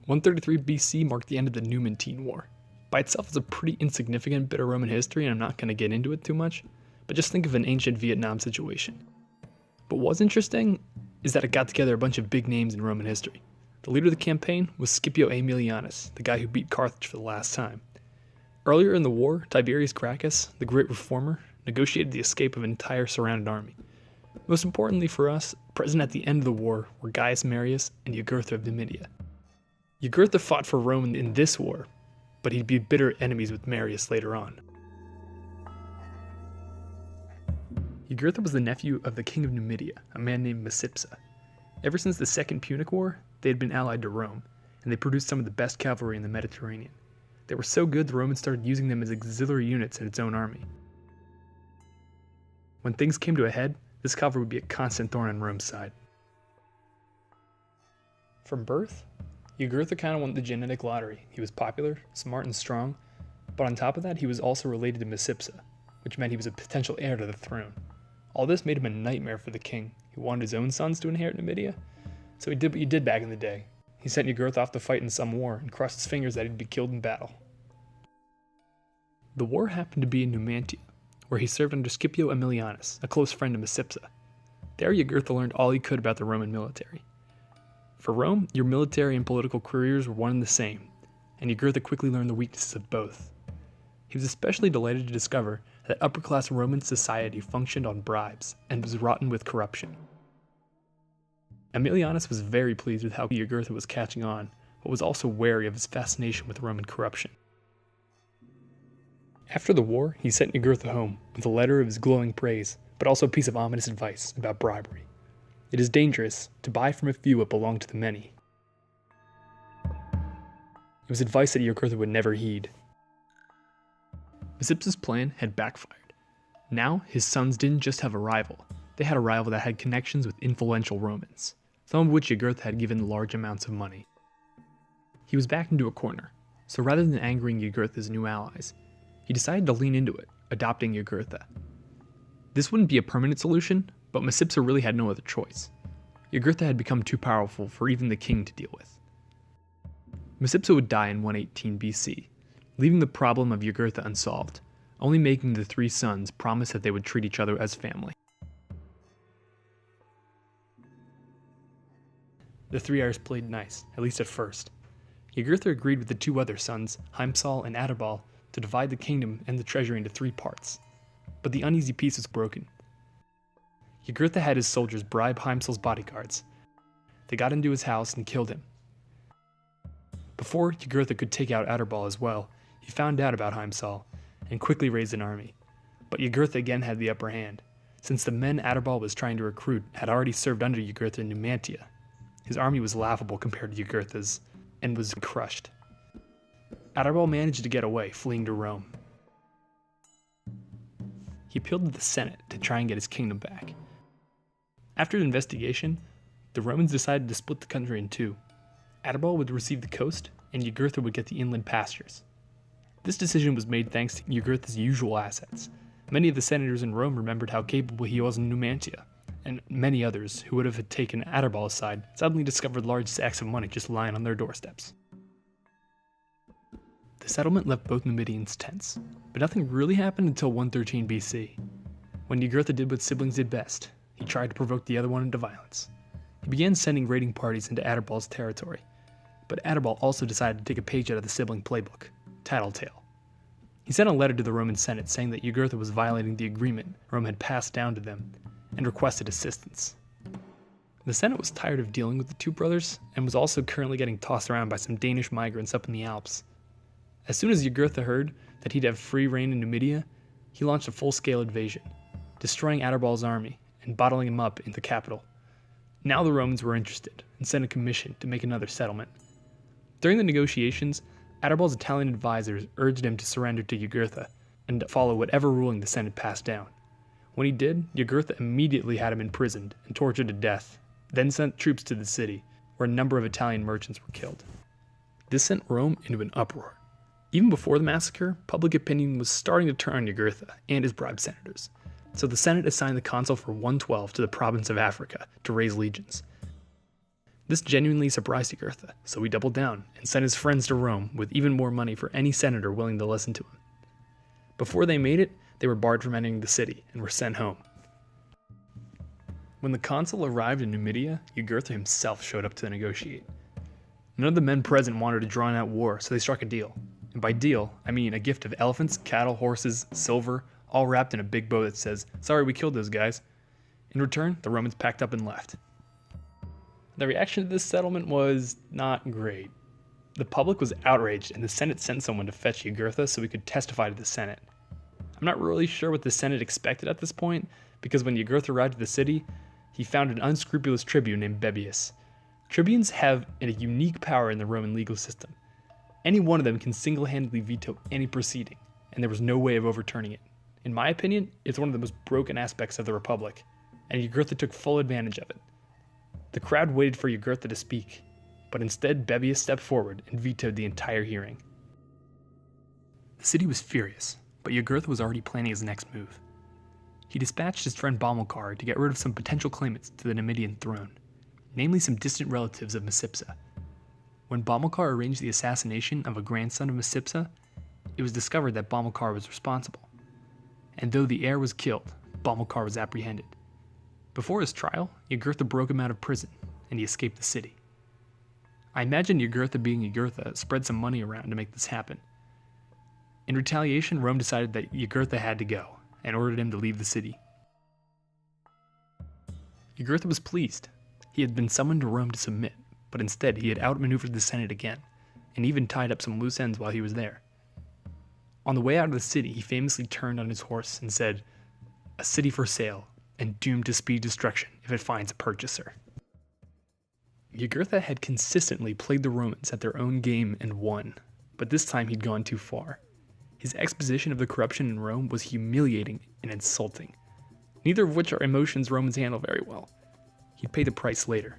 133 BC marked the end of the Numantine War. By itself, it's a pretty insignificant bit of Roman history, and I'm not going to get into it too much, but just think of an ancient Vietnam situation. But what's interesting is that it got together a bunch of big names in Roman history. The leader of the campaign was Scipio Aemilianus, the guy who beat Carthage for the last time. Earlier in the war, Tiberius Gracchus, the great reformer, negotiated the escape of an entire surrounded army. Most importantly for us, present at the end of the war were Gaius Marius and Jugurtha of Numidia. Jugurtha fought for Rome in this war, but he'd be bitter enemies with Marius later on. Jugurtha was the nephew of the king of Numidia, a man named Micipsa. Ever since the Second Punic War, they had been allied to Rome, and they produced some of the best cavalry in the Mediterranean. They were so good the Romans started using them as auxiliary units in its own army. When things came to a head, this cavalry would be a constant thorn on Rome's side. From birth, Jugurtha kind of won the genetic lottery. He was popular, smart, and strong, but on top of that, he was also related to Micipsa, which meant he was a potential heir to the throne. All this made him a nightmare for the king, who wanted his own sons to inherit Numidia, so he did what he did back in the day. He sent Jugurtha off to fight in some war and crossed his fingers that he'd be killed in battle. The war happened to be in Numantia, where he served under Scipio Aemilianus, a close friend of Micipsa. There Jugurtha learned all he could about the Roman military. For Rome, your military and political careers were one and the same, and Jugurtha quickly learned the weaknesses of both. He was especially delighted to discover that upper-class Roman society functioned on bribes and was rotten with corruption. Aemilianus was very pleased with how Jugurtha was catching on, but was also wary of his fascination with Roman corruption. After the war, he sent Jugurtha home with a letter of his glowing praise, but also a piece of ominous advice about bribery. It is dangerous to buy from a few what belong to the many. It was advice that Jugurtha would never heed. Micipsa's plan had backfired. Now, his sons didn't just have a rival, they had a rival that had connections with influential Romans, some of which Jugurtha had given large amounts of money. He was backed into a corner, so rather than angering Jugurtha's new allies, he decided to lean into it, adopting Jugurtha. This wouldn't be a permanent solution, but Micipsa really had no other choice. Jugurtha had become too powerful for even the king to deal with. Micipsa would die in 118 BC, leaving the problem of Jugurtha unsolved, only making the three sons promise that they would treat each other as family. The three heirs played nice, at least at first. Jugurtha agreed with the two other sons, Heimsal and Adherbal, to divide the kingdom and the treasury into three parts. But the uneasy peace was broken. Jugurtha had his soldiers bribe Heimsal's bodyguards. They got into his house and killed him. Before Jugurtha could take out Adherbal as well, he found out about Heimsal and quickly raised an army. But Jugurtha again had the upper hand, since the men Adherbal was trying to recruit had already served under Jugurtha in Numantia. His army was laughable compared to Jugurtha's, and was crushed. Adherbal managed to get away, fleeing to Rome. He appealed to the Senate to try and get his kingdom back. After an investigation, the Romans decided to split the country in two. Adherbal would receive the coast, and Jugurtha would get the inland pastures. This decision was made thanks to Jugurtha's usual assets. Many of the senators in Rome remembered how capable he was in Numantia, and many others who would have taken Adherbal's side suddenly discovered large sacks of money just lying on their doorsteps. The settlement left both Numidians tense, but nothing really happened until 113 BC. When Jugurtha did what siblings did best, he tried to provoke the other one into violence. He began sending raiding parties into Adherbal's territory, but Adherbal also decided to take a page out of the sibling playbook, tattletale. He sent a letter to the Roman Senate saying that Jugurtha was violating the agreement Rome had passed down to them, and requested assistance. The Senate was tired of dealing with the two brothers, and was also currently getting tossed around by some Danish migrants up in the Alps. As soon as Jugurtha heard that he'd have free reign in Numidia, he launched a full-scale invasion, destroying Adherbal's army and bottling him up in the capital. Now the Romans were interested, and sent a commission to make another settlement. During the negotiations, Adherbal's Italian advisors urged him to surrender to Jugurtha, and follow whatever ruling the Senate passed down. When he did, Jugurtha immediately had him imprisoned and tortured to death, then sent troops to the city, where a number of Italian merchants were killed. This sent Rome into an uproar. Even before the massacre, public opinion was starting to turn on Jugurtha and his bribed senators, so the Senate assigned the consul for 112 to the province of Africa to raise legions. This genuinely surprised Jugurtha, so he doubled down and sent his friends to Rome with even more money for any senator willing to listen to him. Before they made it, they were barred from entering the city and were sent home. When the consul arrived in Numidia, Jugurtha himself showed up to negotiate. None of the men present wanted a drawn-out war, so they struck a deal. And by deal, I mean a gift of elephants, cattle, horses, silver, all wrapped in a big bow that says, "Sorry we killed those guys." In return, the Romans packed up and left. The reaction to this settlement was not great. The public was outraged, and the Senate sent someone to fetch Jugurtha so he could testify to the Senate. I'm not really sure what the Senate expected at this point, because when Jugurtha arrived at the city, he found an unscrupulous tribune named Bebius. Tribunes have a unique power in the Roman legal system. Any one of them can single-handedly veto any proceeding, and there was no way of overturning it. In my opinion, it's one of the most broken aspects of the Republic, and Jugurtha took full advantage of it. The crowd waited for Jugurtha to speak, but instead Bebius stepped forward and vetoed the entire hearing. The city was furious, but Jugurtha was already planning his next move. He dispatched his friend Bomilcar to get rid of some potential claimants to the Numidian throne, namely some distant relatives of Micipsa. When Bomilcar arranged the assassination of a grandson of Micipsa, it was discovered that Bomilcar was responsible. And though the heir was killed, Bomilcar was apprehended. Before his trial, Jugurtha broke him out of prison, and he escaped the city. I imagine Jugurtha being Jugurtha spread some money around to make this happen. In retaliation, Rome decided that Jugurtha had to go, and ordered him to leave the city. Jugurtha was pleased. He had been summoned to Rome to submit, but instead he had outmaneuvered the Senate again, and even tied up some loose ends while he was there. On the way out of the city, he famously turned on his horse and said, "A city for sale, and doomed to speedy destruction if it finds a purchaser." Jugurtha had consistently played the Romans at their own game and won, but this time he'd gone too far. His exposition of the corruption in Rome was humiliating and insulting, neither of which are emotions Romans handle very well. He'd pay the price later.